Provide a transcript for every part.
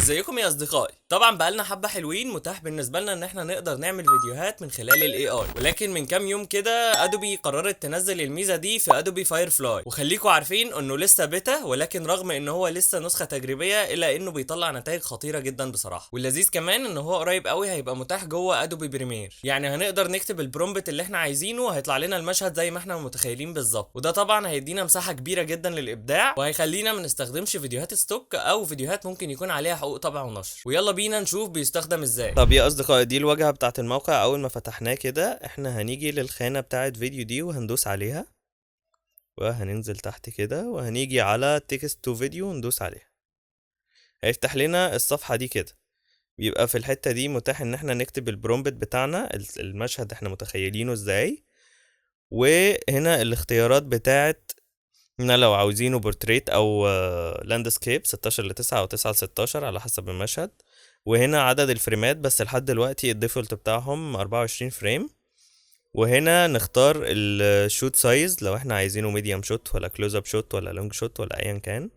ازيكم يا اصدقائي؟ طبعا بقالنا حبه حلوين متاح بالنسبه لنا ان احنا نقدر نعمل فيديوهات من خلال الاي اي، ولكن من كام يوم كده ادوبي قررت تنزل الميزه دي في ادوبي فاير فلاي، وخليكم عارفين انه لسه بيتا، ولكن رغم ان هو لسه نسخه تجريبيه الا انه بيطلع نتائج خطيره جدا بصراحه. واللذيذ كمان ان هو قريب قوي هيبقى متاح جوه ادوبي بريمير، يعني هنقدر نكتب البرومبت اللي احنا عايزينه وهيطلع لنا المشهد زي ما احنا متخيلين بالظبط، وده طبعا هيدينا مساحه كبيره جدا للابداع وهيخلينا ما نستخدمش فيديوهات ستوك او فيديوهات ممكن يكون عليها حقوق طبع ونشر. ويلا بينا نشوف بيستخدم ازاي. طب يا اصدقائي، دي الواجهه بتاعه الموقع. اول ما فتحناه كده احنا هنيجي للخانه بتاعه فيديو دي وهندوس عليها، وهننزل تحت كده وهنيجي على تكست تو فيديو وندوس عليها. هيفتح لنا الصفحه دي كده، بيبقى في الحته دي متاح ان احنا نكتب البرومبت بتاعنا، المشهد احنا متخيلينه ازاي. وهنا الاختيارات بتاعت هنا لو عاوزينه بورتريت او لاندسكيب 16 ل 9 او 9 ل 16 على حسب المشهد. وهنا عدد الفريمات، بس لحد دلوقتي الديفولت بتاعهم 24 فريم. وهنا نختار الشوت سايز لو احنا عايزينه ميديوم شوت ولا كلوز اب شوت ولا لونج شوت ولا ايا كان.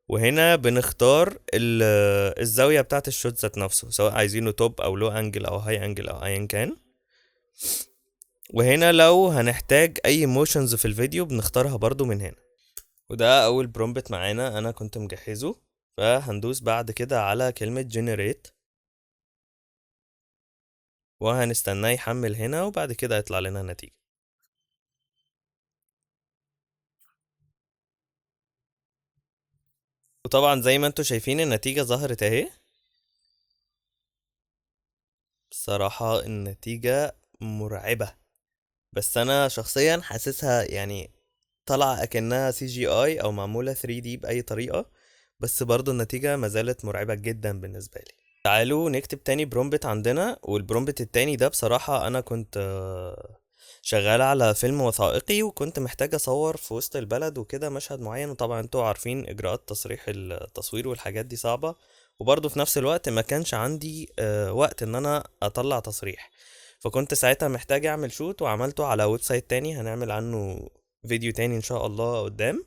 وهنا بنختار الزاوية بتاعت الشوت ذات نفسه، سواء عايزينه توب او لو انجل او هاي انجل او ايا كان. وهنا لو هنحتاج اي موشنز في الفيديو بنختارها برضو من هنا. وده اول برومبت معانا انا كنت مجهزه، فهندوس بعد كده على كلمة generate وهنستناه يحمل هنا، وبعد كده يطلع لنا النتيجة. وطبعا زي ما انتوا شايفين النتيجة ظهرت اهي. بصراحة النتيجة مرعبة، بس انا شخصيا حاسسها يعني طالعة اكنها سي جي اي او معمولة 3D بأي طريقة، بس برضو النتيجة مازالت مرعبة جدا بالنسبة لي. تعالوا نكتب تاني برومبت عندنا، والبرومبت التاني ده بصراحة انا كنت شغال على فيلم وثائقي وكنت محتاج اصور في وسط البلد وكده مشهد معين، وطبعا انتوا عارفين اجراءات تصريح التصوير والحاجات دي صعبة، وبرضه في نفس الوقت ما كانش عندي وقت ان انا اطلع تصريح. فكنت ساعتها محتاج اعمل شوت وعملته على ويب سايت تاني هنعمل عنه فيديو تاني ان شاء الله قدام.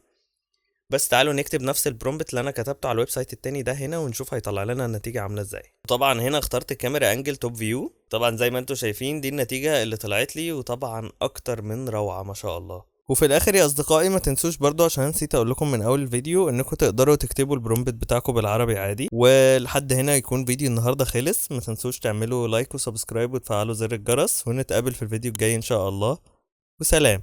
بس تعالوا نكتب نفس البرومبت اللي انا كتبته على الويب سايت التاني ده هنا ونشوف هيطلع لنا النتيجة عاملة ازاي. طبعا هنا اخترت كاميرا انجل توب فيو، طبعا زي ما انتوا شايفين دي النتيجة اللي طلعت لي، وطبعا اكتر من روعة ما شاء الله. وفي الاخر يا اصدقائي ما تنسوش برضو، عشان نسيت اقول لكم من اول الفيديو، انكم تقدروا تكتبوا البرومبت بتاعكم بالعربي عادي. ولحد هنا يكون فيديو النهارده خلص. ما تنسوش تعملوا لايك وسبسكرايب وتفعلوا زر الجرس، ونتقابل في الفيديو الجاي ان شاء الله. وسلام.